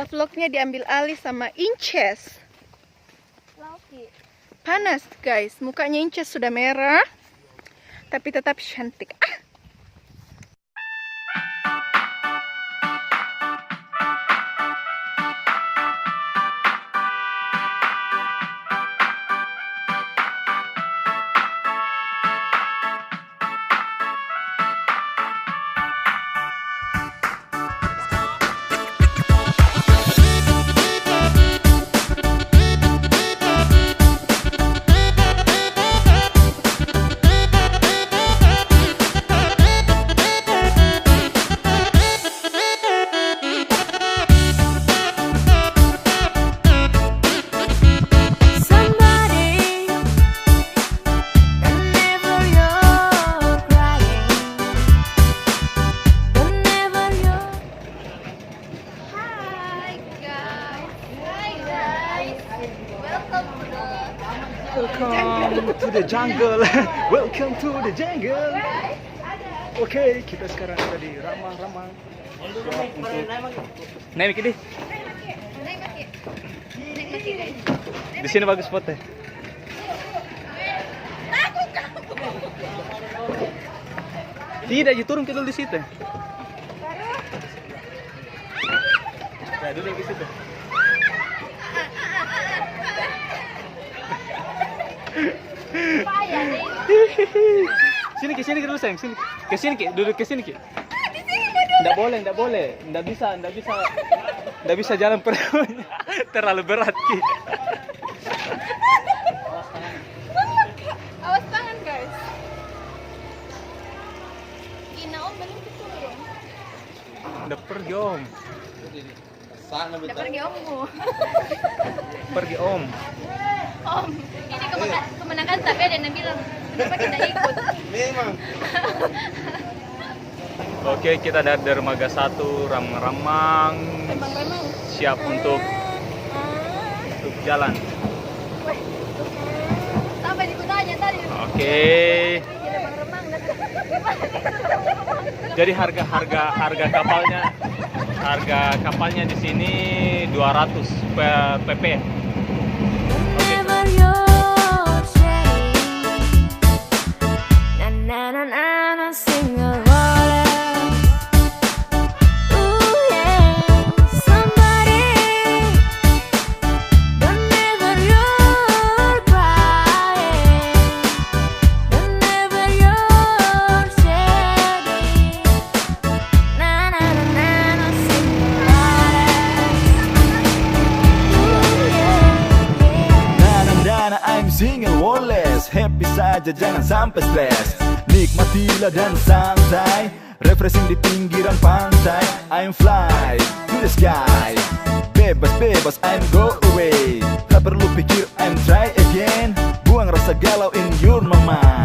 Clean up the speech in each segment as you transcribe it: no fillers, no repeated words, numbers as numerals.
Vlognya diambil alih sama Inces. Panas guys, mukanya Inces sudah merah, tapi tetap cantik. Welcome to the jungle. Welcome to the jungle. Oke, kita sekarang ada di Ramang-Ramang. Naik deh. Di sini bagus spotnya. Tidak, turun ke dulu di situ. Ya, duduk di situ. Sini dulu sayang, sini. Ke sini Ki, duduk ke sini Ki. Enggak boleh. Enggak bisa jalan perutnya. Terlalu berat Ki. Awas tangan guys. Gina om belum turun. Udah pergi om. Udah pergi ommu. Pergi om. Om, ini kemenangan tapi ada yang bilang kenapa kita ikut. Memang. Oke, kita dari dermaga 1 Ramang-Ramang. Siap untuk jalan. Sampai di kotanya tadi. Oke. Jadi harga kapalnya di sini 200 pp. Single wallet, happy saja jangan sampai stres. Nikmatilah dan santai, refreshing di pinggiran pantai. I'm fly to the sky, bebas I'm go away. Tak perlu pikir I'm try again, buang rasa galau in your mind.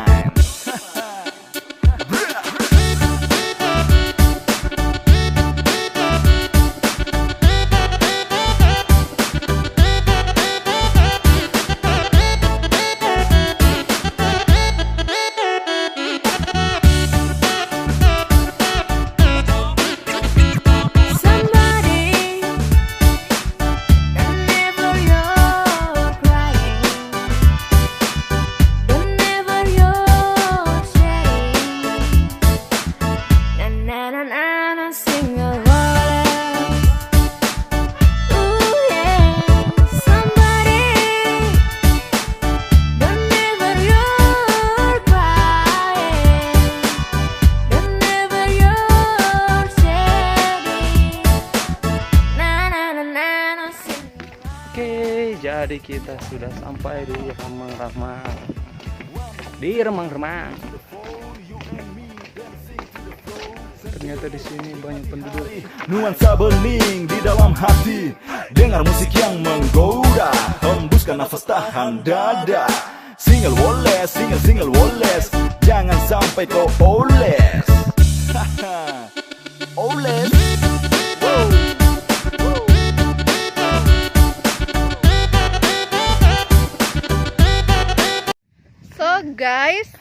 Jadi kita sudah sampai di Ramang-Ramang. Di Ramang-Ramang. Ternyata di sini banyak penduduk. Nuansa bening di dalam hati, dengar musik yang menggoda, hembuskan nafas tahan dada. Single woles, jangan sampai kau oles. Oles. So guys,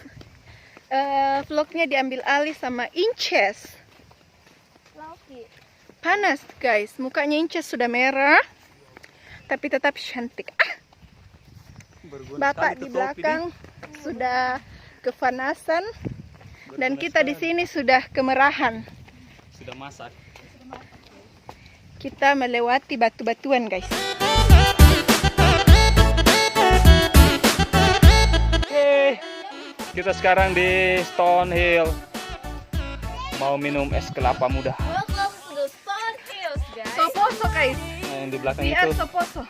vlognya diambil alih sama Inces. Panas guys, mukanya Inca sudah merah, tapi tetap cantik. Bapak di belakang sudah kepanasan, dan kita di sini sudah kemerahan. Sudah masak. Kita melewati batu-batuan guys. Oke, kita sekarang di Stone Hill. Mau minum es kelapa muda. Welcome to Stone Hills, guys. Soposo guys, Nah, yang di belakang we are itu. Soposo.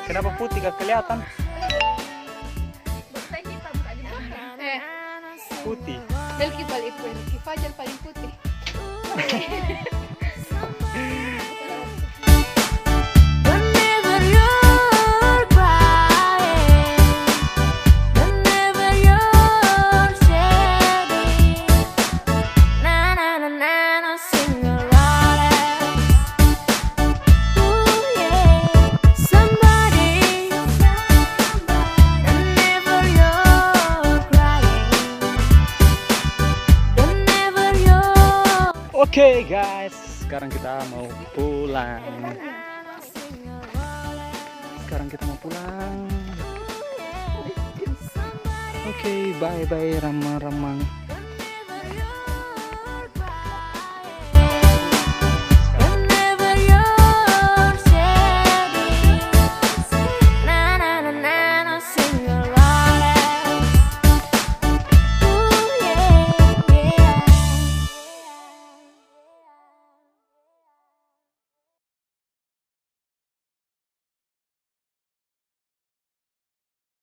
Kenapa putih gak kelihatan? Basta hitam kak di belakang. Putih. Delki paling putih, Fajar paling putih. Whenever you're crying, whenever you're shedding, na na na na na, sing along. Ooh yeah, somebody. Whenever you're crying, whenever you're Oke guys, sekarang kita mau pulang. Oke, bye bye Ramang-Ramang.